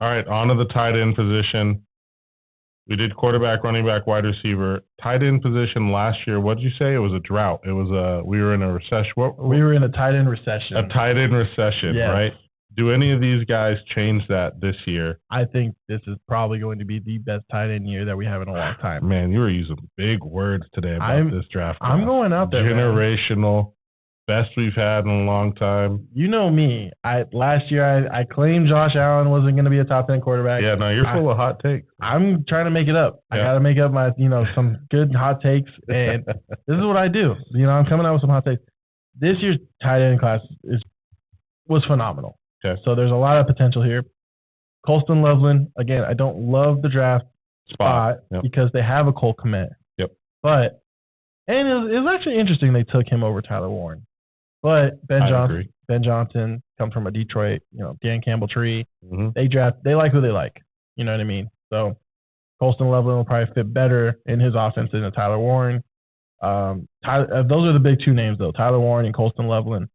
All right, on to the tight end position. We did quarterback, running back, wide receiver. Tight end position last year, what did you say? It was a drought. It was we were in a recession. We were in a tight end recession. A tight end recession, yes. Right? Do any of these guys change that this year? I think this is probably going to be the best tight end year that we have in a long time. Man, you were using big words today about this draft. I'm going out there. Generational. Best we've had in a long time. You know me. Last year I claimed Josh Allen wasn't going to be a top 10 quarterback. Yeah, no, you're full of hot takes. I'm trying to make it up. Yeah. I got to make up my, some good hot takes, and this is what I do. I'm coming out with some hot takes. This year's tight end class was phenomenal. Okay. So there's a lot of potential here. Colston Loveland, again, I don't love the draft spot because they have a Cole Kmet. Yep. But and it was actually interesting they took him over Tyler Warren. But Ben Johnson comes from a Detroit, Dan Campbell tree. Mm-hmm. They like who they like. You know what I mean? So Colston Loveland will probably fit better in his offense than a Tyler Warren. Those are the big two names, though, Tyler Warren and Colston Loveland.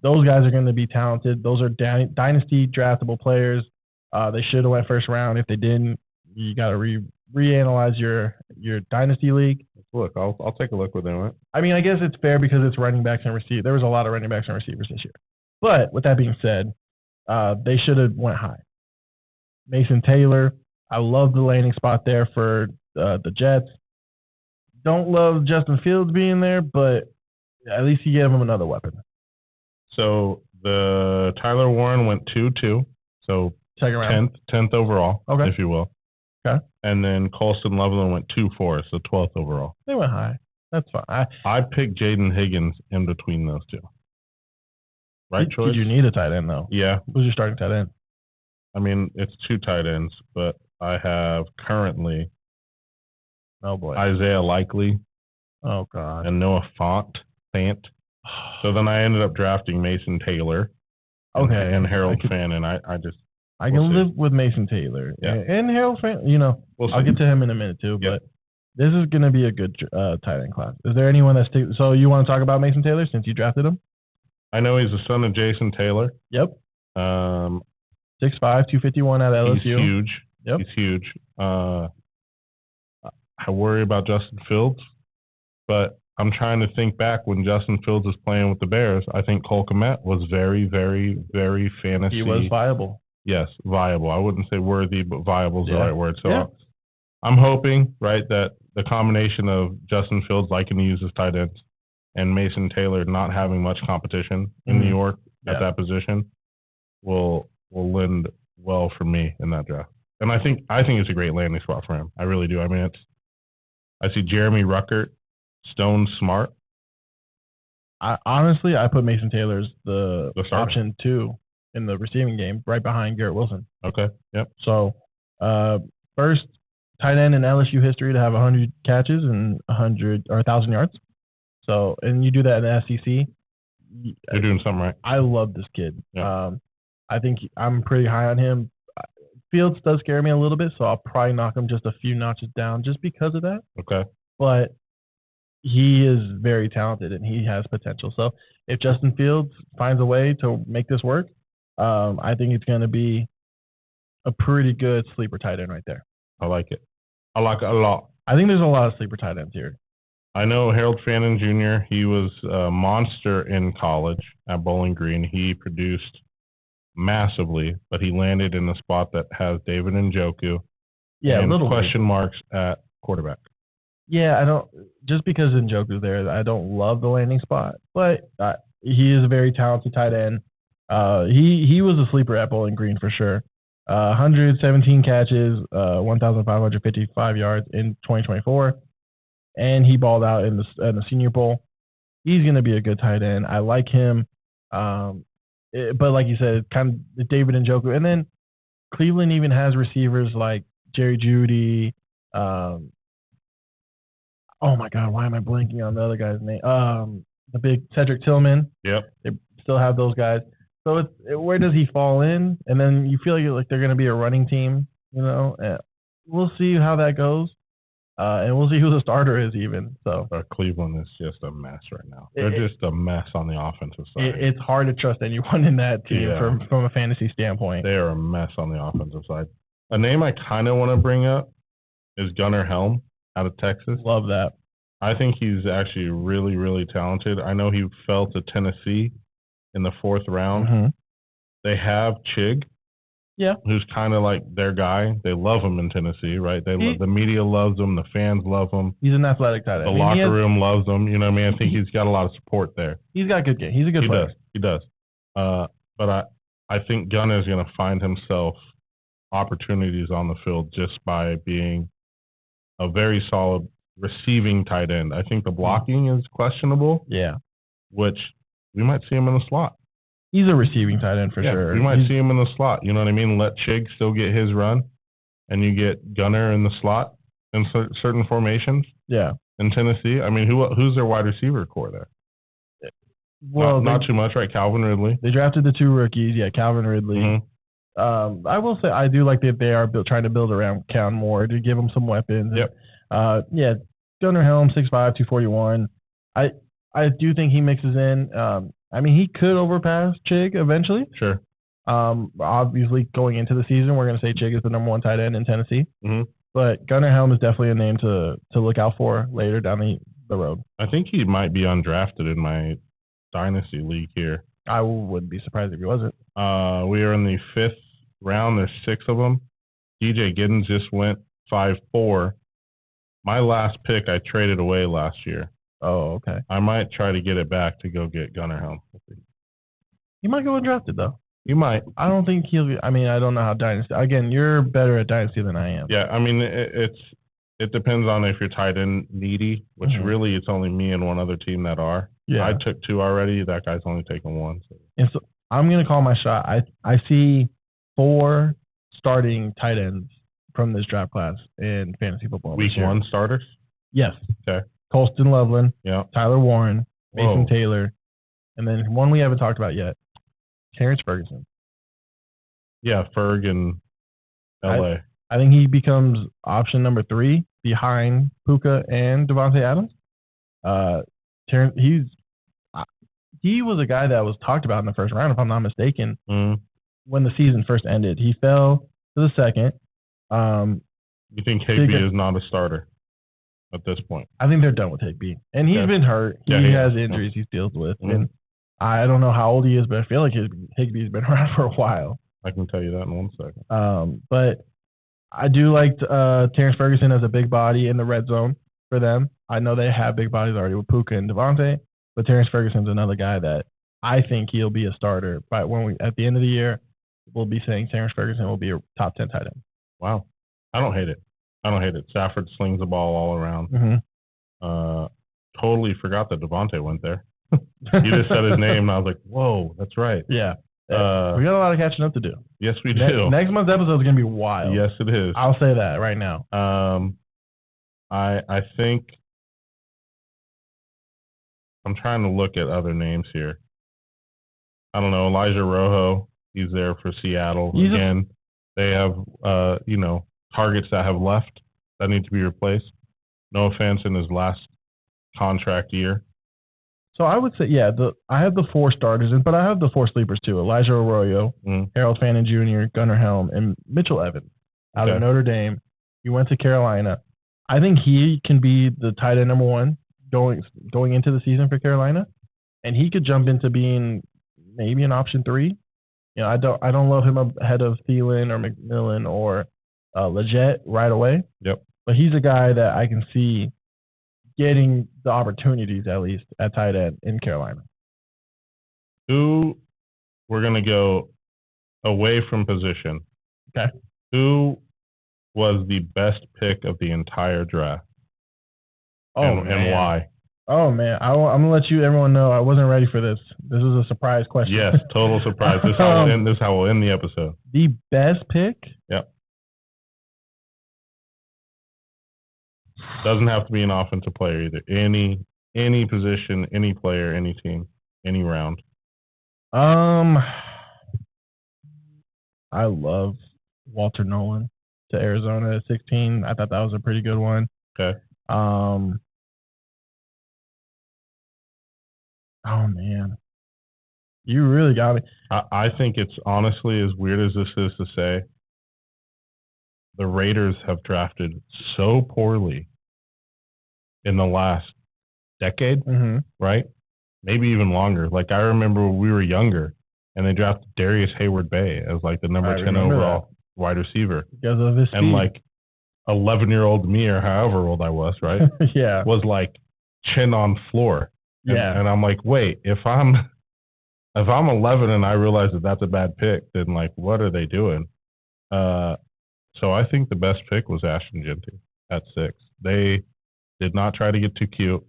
Those guys are going to be talented. Those are dynasty draftable players. They should have went first round. If they didn't, you got to reanalyze your dynasty league. Look, I'll take a look with them. I mean, I guess it's fair because it's running backs and receivers. There was a lot of running backs and receivers this year. But with that being said, they should have went high. Mason Taylor, I love the landing spot there for the Jets. Don't love Justin Fields being there, but at least you gave him another weapon. So the Tyler Warren went 2-2, so second round. 10th overall, if you will. Okay. And then Colston Loveland went 2-4, so 12th overall. They went high. That's fine. I picked Jaden Higgins in between those two. Right choice? Did you need a tight end, though? Yeah. Who's your starting tight end? I mean, it's two tight ends, but I have currently Isaiah Likely. Oh, God. And Noah Fant. So then I ended up drafting Mason Taylor. And Harold Fannin. I can live with Mason Taylor. Yeah. And Harold Fannin, I'll get to him in a minute too, but this is going to be a good tight end class. Is there anyone so you want to talk about Mason Taylor since you drafted him? I know he's the son of Jason Taylor. Yep. 6'5", 251 at LSU. He's huge. Yep. He's huge. I worry about Justin Fields, but I'm trying to think back when Justin Fields was playing with the Bears. I think Cole Kmet was very, very, very fantasy. He was viable. Yes, viable. I wouldn't say worthy, but viable is the right word. So I'm hoping, that the combination of Justin Fields liking to use his tight ends and Mason Taylor not having much competition in New York at that position will lend well for me in that draft. And I think it's a great landing spot for him. I really do. I mean, I see Jeremy Ruckert, Stone Smart. Honestly, I put Mason Taylor as the option 2 in the receiving game, right behind Garrett Wilson. Okay. Yep. So, first tight end in LSU history to have 100 catches and 1,000 yards. So, and you do that in the SEC. You're doing something right. I love this kid. Yeah. I think I'm pretty high on him. Fields does scare me a little bit, so I'll probably knock him just a few notches down just because of that. Okay. But he is very talented and he has potential. So if Justin Fields finds a way to make this work, I think it's going to be a pretty good sleeper tight end right there. I like it. I like it a lot. I think there's a lot of sleeper tight ends here. I know Harold Fannin Jr., he was a monster in college at Bowling Green. He produced massively, but he landed in a spot that has David Njoku and question marks at quarterback. Yeah, I don't just because Njoku's there, I don't love the landing spot, but he is a very talented tight end. He was a sleeper at Bowling Green for sure. 117 catches, 1,555 yards in 2024, and he balled out in the Senior Bowl. He's going to be a good tight end. I like him. But like you said, kind of David Njoku. And then Cleveland even has receivers like Jerry Jeudy. Oh, my God, why am I blanking on the other guy's name? The big Cedric Tillman. Yep. They still have those guys. So where does he fall in? And then you feel like they're going to be a running team, you know. We'll see how that goes. And we'll see who the starter is even. So Cleveland is just a mess right now. They're just a mess on the offensive side. It's hard to trust anyone in that team from a fantasy standpoint. They are a mess on the offensive side. A name I kind of want to bring up is Gunnar Helm out of Texas. Love that. I think he's actually really, really talented. I know he fell to Tennessee in the 4th round. Mm-hmm. They have Chig. Yeah. Who's kind of like their guy. They love him in Tennessee, right? The media loves him. The fans love him. He's an athletic tight end. The locker room loves him. You know what I mean? I think he's got a lot of support there. He's got a good game. He's a good player. He does. But I think Gunnar is going to find himself opportunities on the field just by being a very solid receiving tight end. I think the blocking is questionable. Yeah. Which we might see him in the slot. He's a receiving tight end for sure. We might see him in the slot. You know what I mean? Let Chig still get his run, and you get Gunnar in the slot in certain formations. Yeah. In Tennessee, I mean, who's their wide receiver core there? Well, not too much, right? Calvin Ridley. They drafted the 2 rookies. Yeah, Calvin Ridley. Mm-hmm. I will say I do like that they are trying to build around Count Moore to give him some weapons. Yep. Yeah, Gunnar Helm, 6'5", 241. I do think he mixes in. I mean, he could overpass Chig eventually. Sure. Obviously, going into the season, we're going to say Chig is the number 1 tight end in Tennessee. Mm-hmm. But Gunnar Helm is definitely a name to look out for later down the road. I think he might be undrafted in my Dynasty league here. I wouldn't be surprised if he wasn't. We are in the 5th round. There's 6 of them. DJ Giddens just went 5'4". My last pick I traded away last year. Oh, okay. I might try to get it back to go get Gunnar Helm. He might go undrafted, though. You might. I don't think he'll be. I mean, I don't know how Dynasty. Again, you're better at Dynasty than I am. Yeah, I mean, it depends on if you're tight end needy, which really it's only me and one other team that are. Yeah. I took 2 already. That guy's only taken 1. So. And so I'm going to call my shot. I see 4 starting tight ends from this draft class in fantasy football. Week 1 starters? Yes. Okay. Colston Loveland, yeah. Tyler Warren, Mason Taylor, and then one we haven't talked about yet, Terrence Ferguson. Yeah, Ferg in LA. I think he becomes option number 3 behind Puka and Devontae Adams. Terrence, he was a guy that was talked about in the 1st round, if I'm not mistaken, when the season first ended. He fell to the 2nd. You think Higby is not a starter at this point? I think they're done with Higby. And he's been hurt. He has injuries he deals with. And I don't know how old he is, but I feel like Higby's been around for a while. I can tell you that in 1 second. But I do like Terrence Ferguson as a big body in the red zone for them. I know they have big bodies already with Puka and Devontae, but Terrence Ferguson's another guy that I think he'll be a starter. But at the end of the year, we'll be saying Terrence Ferguson will be a top 10 tight end. Wow. I don't hate it. Stafford slings the ball all around. Mm-hmm. Totally forgot that Devontae went there. You just said his name, and I was like, whoa, that's right. Yeah. We got a lot of catching up to do. Yes, we do. Next month's episode is going to be wild. Yes, it is. I'll say that right now. I think I'm trying to look at other names here. I don't know. Elijah Rojo, he's there for Seattle. They have, targets that have left that need to be replaced. No offense in his last contract year. So I would say, I have the 4 starters, but I have the 4 sleepers too. Elijah Arroyo, Harold Fannin Jr., Gunnar Helm, and Mitchell Evans out of Notre Dame. He went to Carolina. I think he can be the tight end number 1 going into the season for Carolina, and he could jump into being maybe an option 3. I don't love him ahead of Thielen or McMillan or Leggett right away. Yep. But he's a guy that I can see getting the opportunities, at least, at tight end in Carolina. We're going to go away from position. Okay. Who was the best pick of the entire draft? And why? Oh, man. I'm going to let everyone know I wasn't ready for this. This is a surprise question. Yes, total surprise. This is how we'll end the episode. The best pick? Yep. Doesn't have to be an offensive player either. Any position, any player, any team, any round. I love Walter Nolan to Arizona at 16. I thought that was a pretty good one. Okay. Oh man, you really got me. I think it's honestly, as weird as this is to say, the Raiders have drafted so poorly in the last decade, right? Maybe even longer. Like, I remember when we were younger and they drafted Darius Hayward-Bay as like the number 10 overall wide receiver. Because of his speed. And like 11-year-old me, or however old I was, right? Yeah. Was like chin on floor. And I'm like, wait, if I'm 11 and I realize that that's a bad pick, then like, what are they doing? So I think the best pick was Ashton Genty at 6. They did not try to get too cute.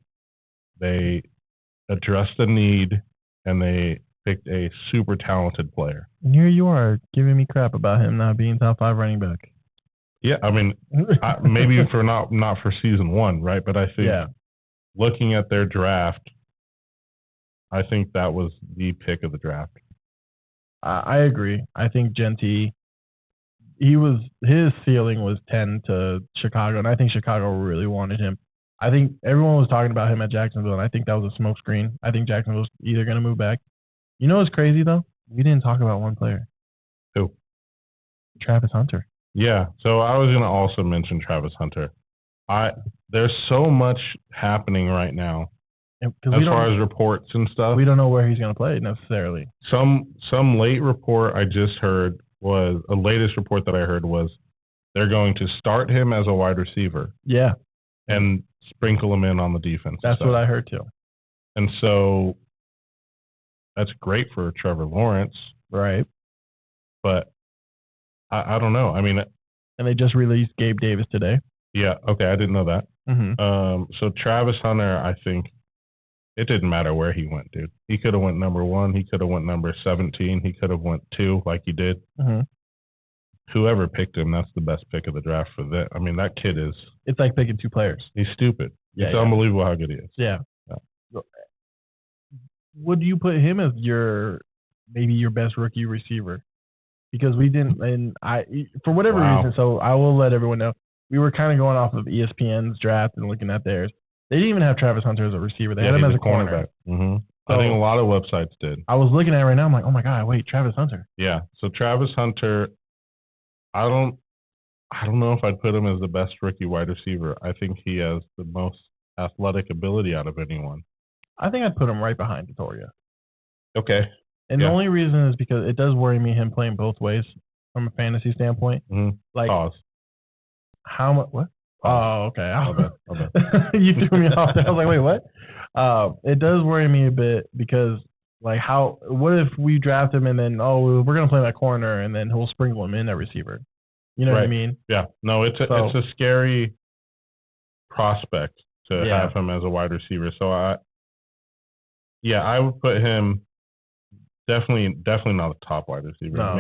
They addressed the need, and they picked a super talented player. And here you are giving me crap about him not being top 5 running back. Yeah, I mean, maybe for not for season 1, right? But I think looking at their draft, I think that was the pick of the draft. I agree. I think Genty, his ceiling was 10 to Chicago, and I think Chicago really wanted him. I think everyone was talking about him at Jacksonville, and I think that was a smokescreen. I think Jacksonville's either going to move back. You know what's crazy, though? We didn't talk about one player. Who? Travis Hunter. Yeah, so I was going to also mention Travis Hunter. There's so much happening right now as far as reports and stuff. We don't know where he's going to play necessarily. Some late report I just heard was, the latest report that I heard was they're going to start him as a wide receiver. Yeah. And sprinkle him in on the defense. That's what I heard too. And so that's great for Trevor Lawrence. Right. But I don't know. I mean, and they just released Gabe Davis today. Yeah. Okay. I didn't know that. So Travis Hunter, I think it didn't matter where he went, dude. He could have went number 1. He could have went number 17. He could have went 2 like he did. Whoever picked him, that's the best pick of the draft for that. I mean, that kid is... It's like picking 2 players. He's stupid. It's unbelievable how good he is. Yeah. Would you put him as maybe your best rookie receiver? Because we didn't, and for whatever reason, so I will let everyone know, we were kind of going off of ESPN's draft and looking at theirs. They didn't even have Travis Hunter as a receiver. They had him as a cornerback. I think a lot of websites did. I was looking at it right now. I'm like, oh my God, wait, Travis Hunter. Yeah. So Travis Hunter, I don't know if I'd put him as the best rookie wide receiver. I think he has the most athletic ability out of anyone. I think I'd put him right behind Vittoria. Okay. And the only reason is because it does worry me him playing both ways from a fantasy standpoint. Like, pause. How much? What? Oh, okay. You threw me off there. I was like, wait, what? It does worry me a bit because, like, what if we draft him and then, we're going to play that corner and then he'll sprinkle him in at receiver? You know what I mean? Yeah. No, it's a scary prospect to have him as a wide receiver. So I would put him definitely not a top wide receiver. No.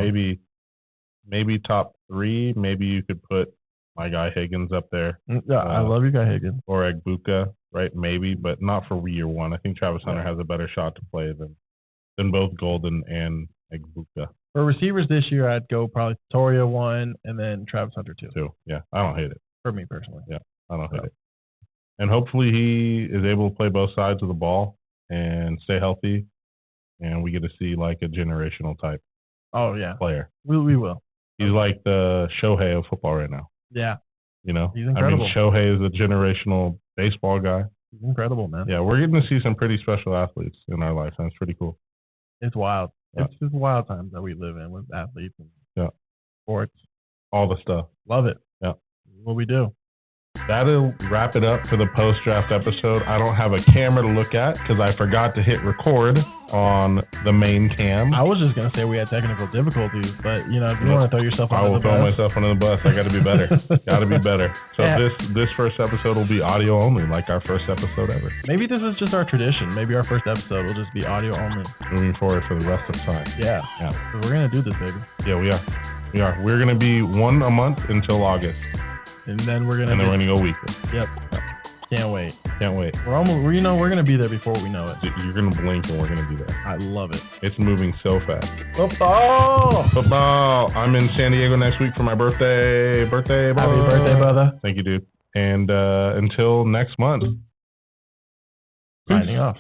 Maybe top 3. Maybe you could put my guy Higgins up there. Yeah, I love your guy Higgins. Or Egbuka, right? Maybe, but not for year 1. I think Travis Hunter has a better shot to play than both Golden and Egbuka. For receivers this year, I'd go probably Toria 1 and then Travis Hunter 2. Yeah, I don't hate it. For me personally. Yeah, I don't hate it. And hopefully he is able to play both sides of the ball and stay healthy, and we get to see like a generational type player. We will. He's like the Shohei of football right now. Yeah. You know? He's incredible. I mean, Shohei is a generational baseball guy. He's incredible, man. Yeah, we're getting to see some pretty special athletes in our lifetime. It's pretty cool. It's wild. Yeah. It's just wild times that we live in with athletes and sports. All the stuff. Love it. Yeah. What we do. That'll wrap it up for the post-draft episode. I don't have a camera to look at because I forgot to hit record on the main cam. I was just going to say we had technical difficulties, but, if you want to throw yourself under the bus. I will throw myself under the bus. I got to be better. Got to be better. So this first episode will be audio only, like our first episode ever. Maybe this is just our tradition. Maybe our first episode will just be audio only. Moving forward for the rest of time. Yeah. So we're going to do this, baby. Yeah, we are. We're going to be one a month until August. And then we're gonna go weekly. Yep. Can't wait. We're we're gonna be there before we know it. You're gonna blink and we're gonna be there. I love it. It's moving so fast. Football. I'm in San Diego next week for my birthday. Happy birthday, brother. Thank you, dude. And until next month. Signing off.